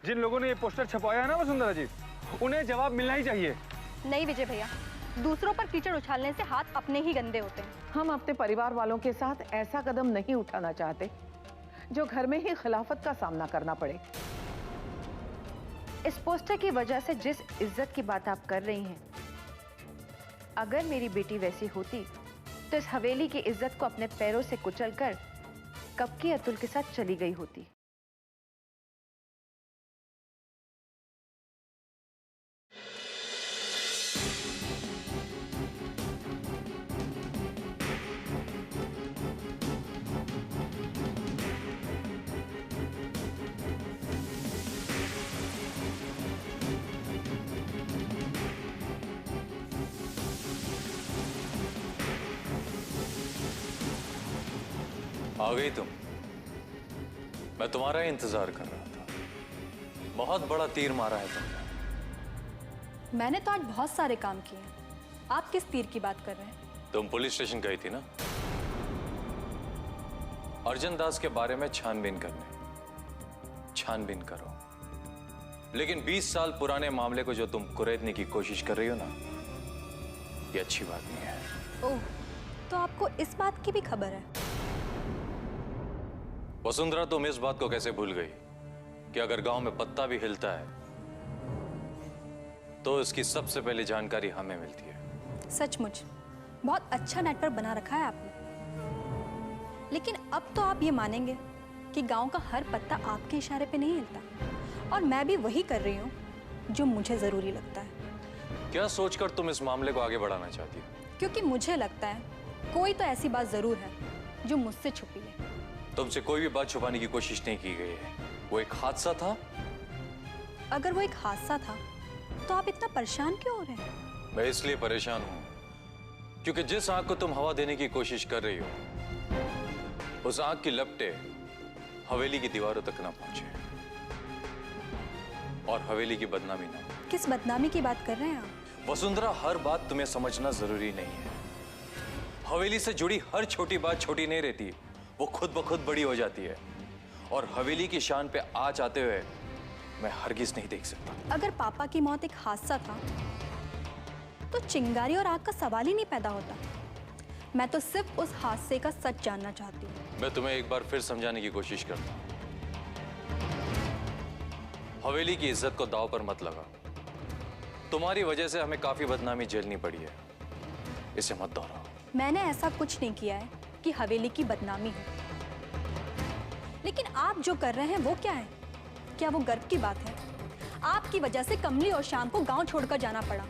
जिन लोगों ने ये पोस्टर छपवाया है ना वसुंधरा जी, उन्हें जवाब मिलना ही चाहिए। नहीं विजय भैया, दूसरों पर कीचड़ उछालने से हाथ अपने ही गंदे होते हैं। हम अपने परिवार वालों के साथ ऐसा कदम नहीं उठाना चाहते जो घर में ही खिलाफत का सामना करना पड़े। इस पोस्टर की वजह से जिस इज्जत की बात आप कर रही हैं, अगर मेरी बेटी वैसी होती तो इस हवेली की इज्जत को अपने पैरों से कुचलकर कब की अतुल के साथ चली गई होती। आ गई तुम। मैं तुम्हारा ही इंतजार कर रहा था। बहुत बड़ा तीर मारा है तुमने। मैंने तो आज बहुत सारे काम किए हैं, आप किस तीर की बात कर रहे हैं? तुम पुलिस स्टेशन गई थी ना, अर्जन दास के बारे में छानबीन करने। छानबीन करो, लेकिन 20 साल पुराने मामले को जो तुम कुरेदने की कोशिश कर रही हो ना, ये अच्छी बात नहीं है। ओह, तो आपको इस बात की भी खबर है? वसुंधरा, तुम इस बात को कैसे भूल गई कि अगर गांव में पत्ता भी हिलता है तो इसकी सबसे पहले जानकारी हमें मिलती है। सचमुच बहुत अच्छा नेटवर्क बना रखा है आपने। लेकिन अब तो आप ये मानेंगे कि गांव का हर पत्ता आपके इशारे पे नहीं हिलता, और मैं भी वही कर रही हूँ जो मुझे जरूरी लगता है। क्या सोचकर तुम इस मामले को आगे बढ़ाना चाहती हो? क्योंकि मुझे लगता है कोई तो ऐसी बात जरूर है जो मुझसे छुपी है। तुमसे कोई भी बात छुपाने की कोशिश नहीं की गई है। वो एक हादसा था। अगर वो एक हादसा था तो आप इतना परेशान क्यों हो रहे हैं? मैं इसलिए परेशान हूं क्योंकि जिस आग को तुम हवा देने की कोशिश कर रही हो, उस आग की लपटें हवेली की दीवारों तक ना पहुंचे और हवेली की बदनामी ना। किस बदनामी की बात कर रहे हैं आप? वसुंधरा, हर बात तुम्हें समझना जरूरी नहीं है। हवेली से जुड़ी हर छोटी बात छोटी नहीं रहती, वो खुद ब खुद बड़ी हो जाती है। और हवेली की शान पे आज आते हुए मैं हरगिज नहीं देख सकता। अगर पापा की मौत एक हादसा था तो चिंगारी और आग का सवाल ही नहीं पैदा होता। मैं तो सिर्फ उस हादसे का सच जानना चाहती हूँ। मैं तुम्हें एक बार फिर समझाने की कोशिश करता हूँ। हवेली की इज्जत को दांव पर मत लगा। तुम्हारी वजह से हमें काफी बदनामी झेलनी पड़ी है, इसे मत दोहराओ। मैंने ऐसा कुछ नहीं किया है कि हवेली की बदनामी हो, लेकिन आप जो कर रहे हैं वो क्या है? क्या वो गर्व की बात है? आपकी वजह से कमली और शाम को गांव छोड़कर जाना पड़ा।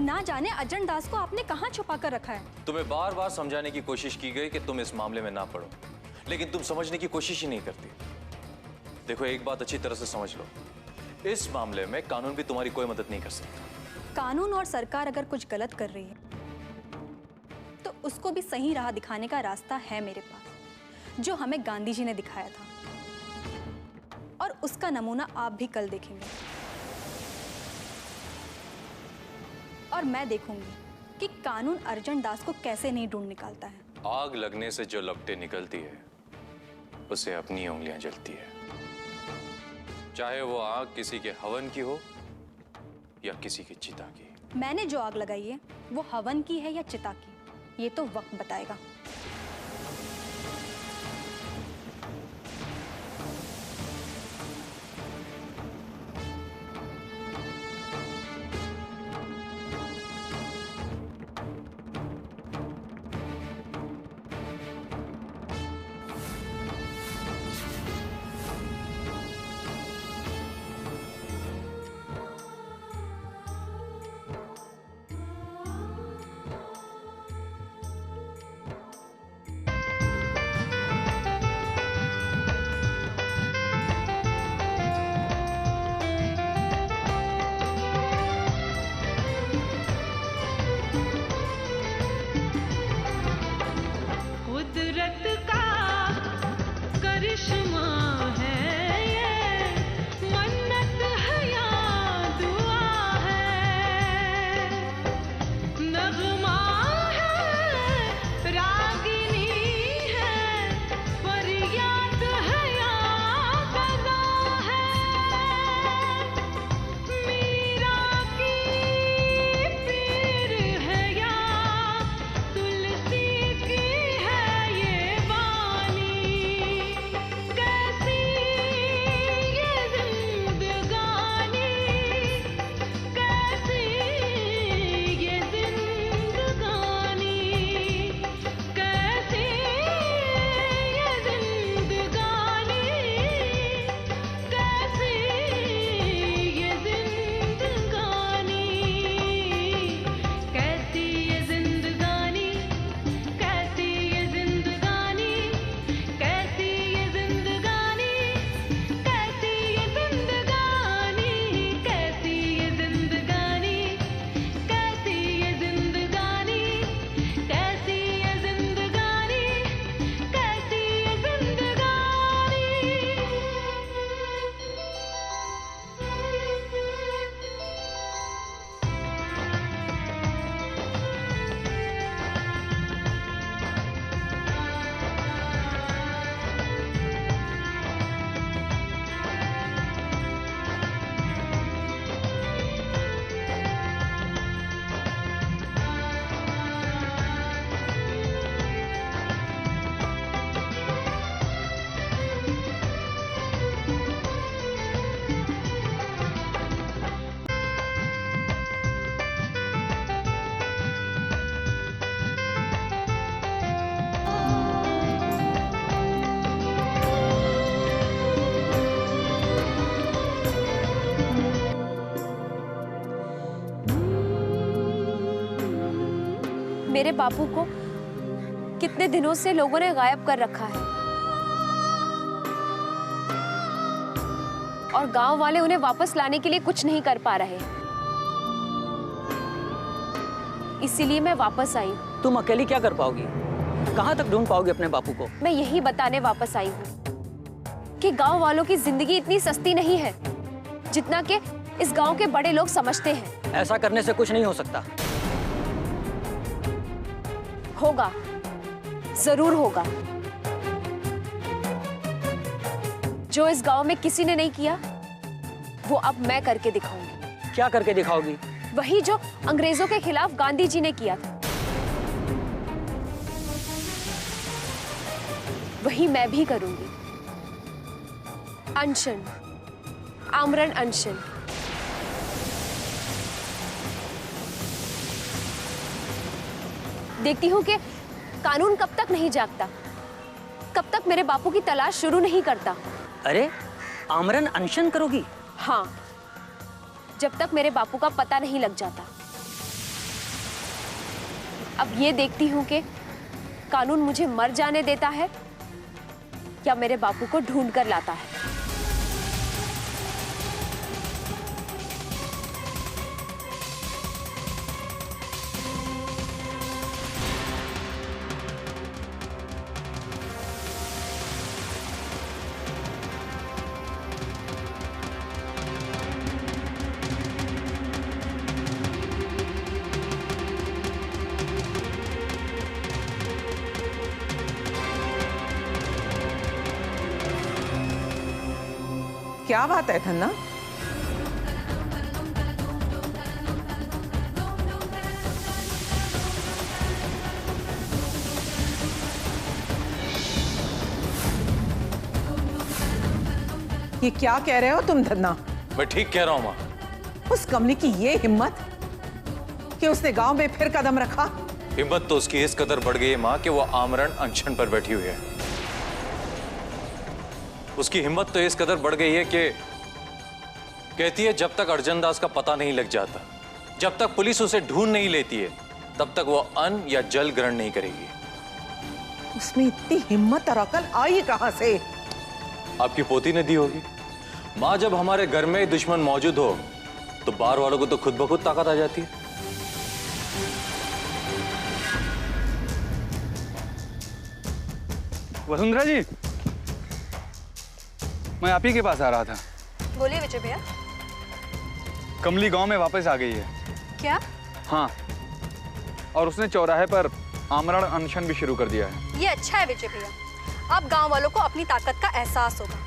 ना जाने अर्जन दास को आपने कहां छुपा कर रखा है। तुम्हें बार बार समझाने की कोशिश की गई कि तुम इस मामले में ना पड़ो, लेकिन तुम समझने की कोशिश ही नहीं करती। देखो, एक बात अच्छी तरह से समझ लो, इस मामले में कानून भी तुम्हारी कोई मदद नहीं कर सकता। कानून और सरकार अगर कुछ गलत कर रही है तो उसको भी सही राह दिखाने का रास्ता है मेरे पास, जो हमें गांधी जी ने दिखाया था, और उसका नमूना आप भी कल देखेंगे। और मैं देखूंगी कि कानून अर्जन दास को कैसे नहीं ढूंढ निकालता है। आग लगने से जो लपटें निकलती है उसे अपनी उंगलियां जलती है, चाहे वो आग किसी के हवन की हो या किसी की चिता की। मैंने जो आग लगाई है वो हवन की है या चिता की, ये तो वक्त बताएगा। मेरे बापू को कितने दिनों से लोगों ने गायब कर रखा है और गांव वाले उन्हें वापस लाने के लिए कुछ नहीं कर पा रहे। इसीलिए मैं वापस आई हूँ। तुम अकेली क्या कर पाओगी? कहाँ तक ढूंढ पाओगे अपने बापू को? मैं यही बताने वापस आई हूँ कि गांव वालों की जिंदगी इतनी सस्ती नहीं है जितना कि इस गांव के बड़े लोग समझते हैं। ऐसा करने से कुछ नहीं हो सकता। होगा, जरूर होगा। जो इस गांव में किसी ने नहीं किया वो अब मैं करके दिखाऊंगी। क्या करके दिखाओगी? वही जो अंग्रेजों के खिलाफ गांधी जी ने किया था, वही मैं भी करूंगी। अनशन, आमरण अनशन। देखती हूँ कि कानून कब तक नहीं जागता, कब तक मेरे बापू की तलाश शुरू नहीं करता। अरे आमरण अनशन करोगी? हाँ, जब तक मेरे बापू का पता नहीं लग जाता। अब ये देखती हूँ कि कानून मुझे मर जाने देता है या मेरे बापू को ढूंढ कर लाता है। क्या बात है धन्ना? ये क्या कह रहे हो तुम धन्ना? मैं ठीक कह रहा हूँ माँ। उस कमली की ये हिम्मत कि उसने गांव में फिर कदम रखा। हिम्मत तो उसकी इस कदर बढ़ गई है माँ कि वो आमरण अनशन पर बैठी हुई है। उसकी हिम्मत तो इस कदर बढ़ गई है कि कहती है जब तक अर्जन दास का पता नहीं लग जाता, जब तक पुलिस उसे ढूंढ नहीं लेती है, तब तक वो अन्न या जल ग्रहण नहीं करेगी। उसमें इतनी हिम्मत और अकल आई कहां से? आपकी पोती ने दी होगी। माँ, जब हमारे घर में दुश्मन मौजूद हो तो बाहर वालों को तो खुद ब खुद ताकत आ जाती है। वसुंधरा जी, मैं आप ही के पास आ रहा था। बोलिए विजय भैया। कमली गांव में वापस आ गई है। क्या? हाँ, और उसने चौराहे पर आमरण अनशन भी शुरू कर दिया है। ये अच्छा है विजय भैया, अब गांव वालों को अपनी ताकत का एहसास होगा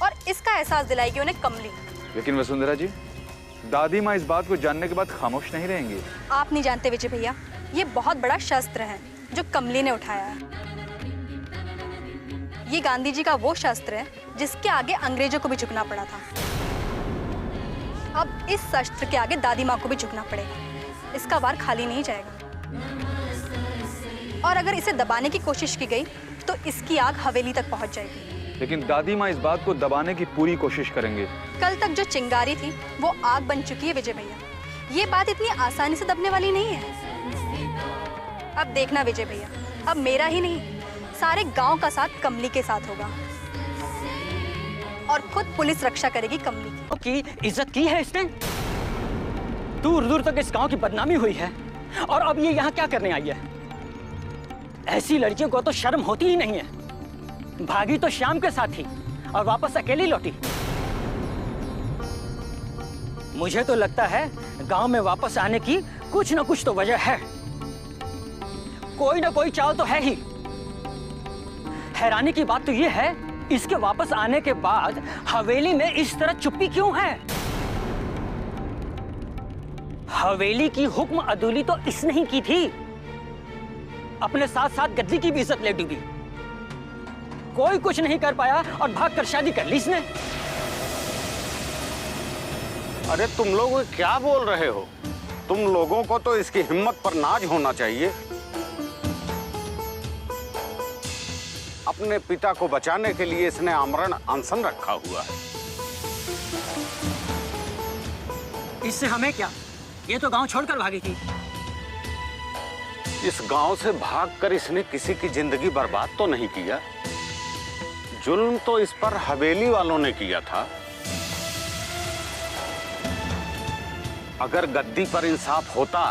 और इसका एहसास दिलाएगी उन्हें कमली। लेकिन वसुंधरा जी, दादी माँ इस बात को जानने के बाद खामोश नहीं रहेंगी। आप नहीं जानते विजय भैया, ये बहुत बड़ा शस्त्र है जो कमली ने उठाया है। ये गांधी जी का वो शस्त्र है जिसके आगे अंग्रेजों को भी झुकना पड़ा था। अब इस शस्त्र के आगे दादी माँ को भी झुकना पड़ेगा। इसका वार खाली नहीं जाएगा और अगर इसे दबाने की कोशिश की गई तो इसकी आग हवेली तक पहुंच जाएगी। लेकिन दादी माँ इस बात को दबाने की पूरी कोशिश करेंगे। कल तक जो चिंगारी थी वो आग बन चुकी है विजय भैया। ये बात इतनी आसानी से दबने वाली नहीं है। अब देखना विजय भैया, अब मेरा ही नहीं सारे गांव का साथ कमली के साथ होगा और खुद पुलिस रक्षा करेगी कमली की इज्जत की है इसने। दूर दूर तक इस गांव की बदनामी हुई है और अब ये यहाँ क्या करने आई है? ऐसी लड़कियों को तो शर्म होती ही नहीं है। भागी तो श्याम के साथ ही और वापस अकेली लौटी। मुझे तो लगता है गांव में वापस आने की कुछ ना कुछ तो वजह है। कोई ना कोई चाल तो है ही। हैरानी की बात तो यह है, इसके वापस आने के बाद हवेली में इस तरह चुप्पी क्यों है? हवेली की हुक्म अदूली तो इसने ही की थी। अपने साथ साथ गद्दी की भी इज्जत ले डूबी। कोई कुछ नहीं कर पाया और भागकर शादी कर ली इसने। अरे तुम लोग क्या बोल रहे हो? तुम लोगों को तो इसकी हिम्मत पर नाज होना चाहिए। अपने पिता को बचाने के लिए इसने आमरण अनशन रखा हुआ है। इससे हमें क्या? ये तो गांव छोड़कर भागी थी। इस गांव से भागकर इसने किसी की जिंदगी बर्बाद तो नहीं किया। जुल्म तो इस पर हवेली वालों ने किया था। अगर गद्दी पर इंसाफ होता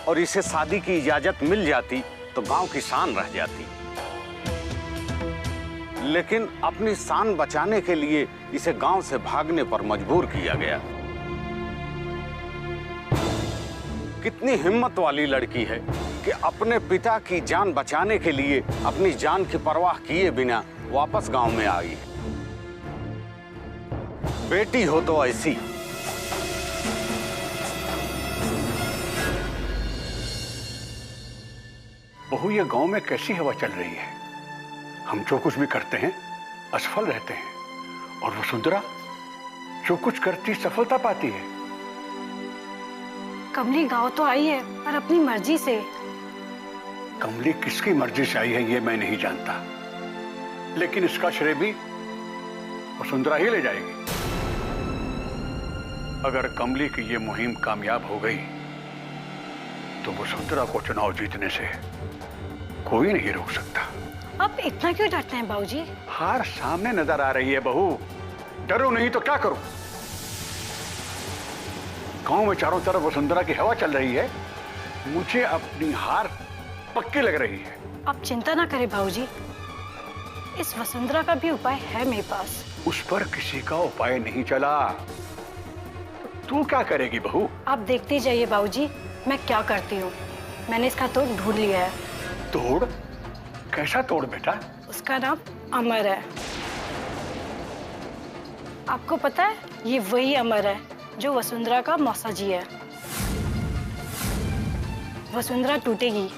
और इसे शादी की इजाजत मिल जाती तो गांव की शान रह जाती। लेकिन अपनी शान बचाने के लिए इसे गांव से भागने पर मजबूर किया गया। कितनी हिम्मत वाली लड़की है कि अपने पिता की जान बचाने के लिए अपनी जान की परवाह किए बिना वापस गांव में आई है। बेटी हो तो ऐसी। बहू, ये गांव में कैसी हवा चल रही है? हम जो कुछ भी करते हैं असफल रहते हैं, और वसुंधरा जो कुछ करती सफलता पाती है। कमली गांव तो आई है पर अपनी मर्जी से। कमली किसकी मर्जी से आई है ये मैं नहीं जानता, लेकिन इसका श्रेय भी वसुंधरा ही ले जाएगी। अगर कमली की ये मुहिम कामयाब हो गई तो वसुंधरा को चुनाव जीतने से कोई नहीं रोक सकता। आप इतना क्यों डरते हैं बाबूजी? हार सामने नजर आ रही है बहू, डरो नहीं तो क्या करूं? गांव में चारों तरफ वसुंधरा की हवा चल रही है, मुझे अपनी हार पक्की लग रही है। आप चिंता ना करें बाबूजी, इस वसुंधरा का भी उपाय है मेरे पास। उस पर किसी का उपाय नहीं चला, तू क्या करेगी बहू? आप देखते जाइए बाबूजी, मैं क्या करती हूँ। मैंने इसका तोड़ ढूंढ लिया है। तोड़? कैसा तोड़ बेटा? उसका नाम अमर है। आपको पता है ये वही अमर है जो वसुंधरा का मौसा जी है। वसुंधरा टूटेगी,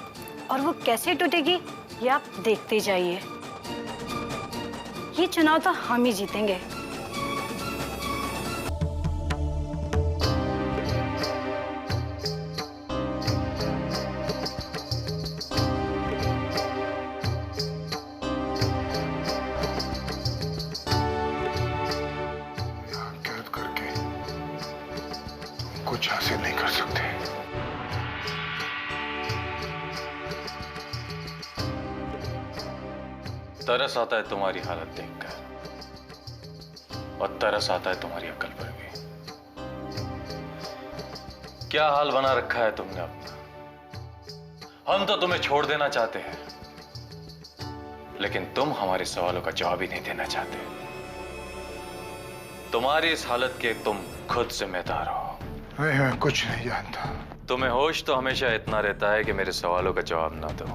और वो कैसे टूटेगी ये आप देखते जाइए। ये चुनाव तो हम ही जीतेंगे। कुछ हासिल नहीं कर सकते। तरस आता है तुम्हारी हालत देखकर, और तरस आता है तुम्हारी अक्ल पर भी। क्या हाल बना रखा है तुमने अपना। हम तो तुम्हें छोड़ देना चाहते हैं, लेकिन तुम हमारे सवालों का जवाब ही नहीं देना चाहते। तुम्हारी इस हालत के तुम खुद जिम्मेदार हो। मैं कुछ नहीं जानता। तुम्हें होश तो हमेशा इतना रहता है कि मेरे सवालों का जवाब ना दो।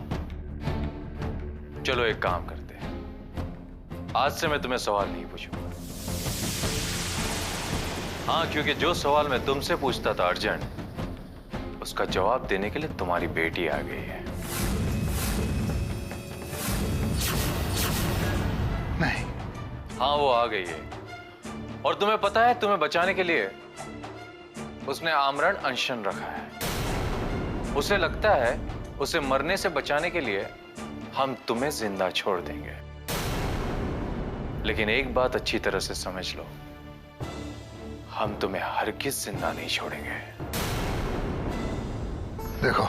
चलो एक काम करते हैं, आज से मैं तुम्हें सवाल नहीं पूछूंगा। हाँ, क्योंकि जो सवाल मैं तुमसे पूछता था अर्जेंट, उसका जवाब देने के लिए तुम्हारी बेटी आ गई है। नहीं। हाँ, वो आ गई है, और तुम्हें पता है तुम्हें बचाने के लिए उसने आमरण अनशन रखा है। उसे लगता है उसे मरने से बचाने के लिए हम तुम्हें जिंदा छोड़ देंगे। लेकिन एक बात अच्छी तरह से समझ लो, हम तुम्हें हरगिज़ जिंदा नहीं छोड़ेंगे। देखो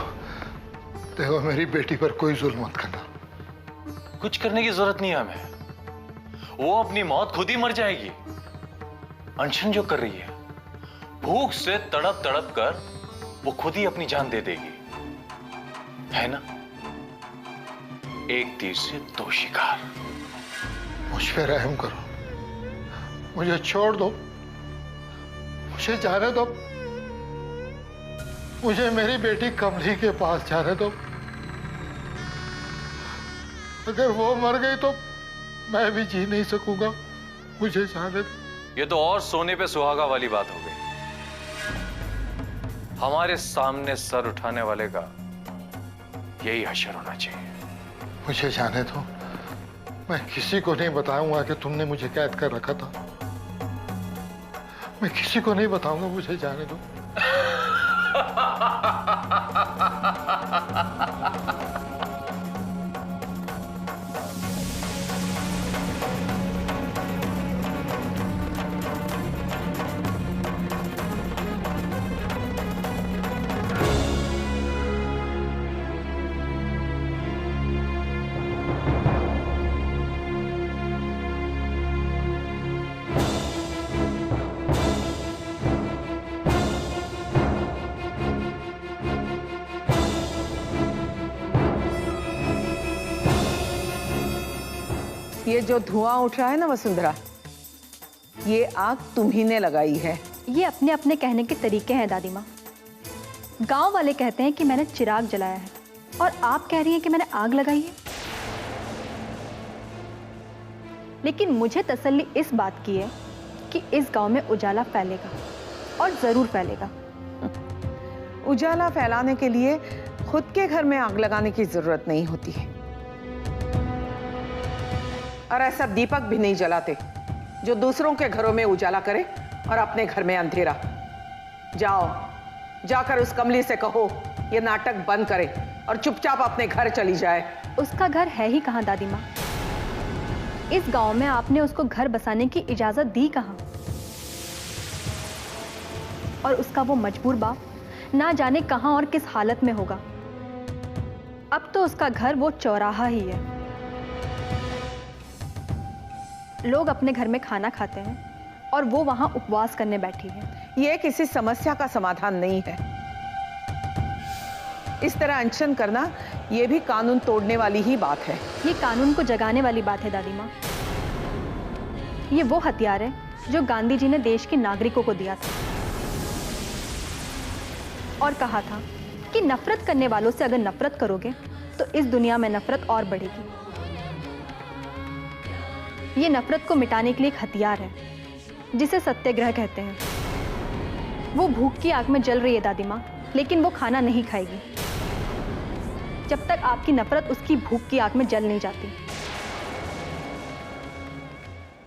देखो, मेरी बेटी पर कोई जुल्म मत करना। कुछ करने की जरूरत नहीं है हमें। वो अपनी मौत खुद ही मर जाएगी। अनशन जो कर रही है, भूख से तड़प तड़प कर वो खुद ही अपनी जान दे देगी, है ना? एक तीर से दो शिकार। मुझ पे रहम करो, मुझे छोड़ दो, मुझे जाने दो, मुझे मेरी बेटी कमली के पास जाने दो। अगर वो मर गई तो मैं भी जी नहीं सकूंगा, मुझे जाने दो। ये तो और सोने पे सुहागा वाली बात हो गई। हमारे सामने सर उठाने वाले का यही हश्र होना चाहिए। मुझे जाने दो, मैं किसी को नहीं बताऊंगा कि तुमने मुझे कैद कर रखा था। मैं किसी को नहीं बताऊंगा, मुझे जाने दो। ये जो धुआं उठ रहा है ना वसुंधरा, ये आग तुम्ही ने लगाई है। ये अपने अपने कहने के तरीके हैं दादी माँ। गांव वाले कहते हैं कि मैंने चिराग जलाया है और आप कह रही हैं कि मैंने आग लगाई है। लेकिन मुझे तसल्ली इस बात की है कि इस गांव में उजाला फैलेगा और जरूर फैलेगा। उजाला फैलाने के लिए खुद के घर में आग लगाने की जरूरत नहीं होती है। और ऐसा दीपक भी नहीं जलाते जो दूसरों के घरों में उजाला करे और अपने घर में अंधेरा। जाओ, जाकर उस कमली से कहो ये नाटक बंद करे और चुपचाप अपने घर चली जाए। उसका घर है ही कहाँ दादी माँ? इस गांव में आपने उसको घर बसाने की इजाजत दी कहाँ? और उसका वो मजबूर बाप ना जाने कहां और किस हालत में होगा। अब तो उसका घर वो चौराहा ही है। लोग अपने घर में खाना खाते हैं और वो वहां उपवास करने बैठी है। ये किसी समस्या का समाधान नहीं है। इस तरह अनशन करना ये भी कानून तोड़ने वाली ही बात है। ये कानून को जगाने वाली बात है दादी माँ। ये वो हथियार है जो गांधी जी ने देश के नागरिकों को दिया था और कहा था कि नफरत करने वालों से अगर नफरत करोगे तो इस दुनिया में नफरत और बढ़ेगी। ये नफरत को मिटाने के लिए एक हथियार है जिसे सत्याग्रह कहते हैं। वो भूख की आग में जल रही है दादी माँ, लेकिन वो खाना नहीं खाएगी जब तक आपकी नफरत उसकी भूख की आग में जल नहीं जाती।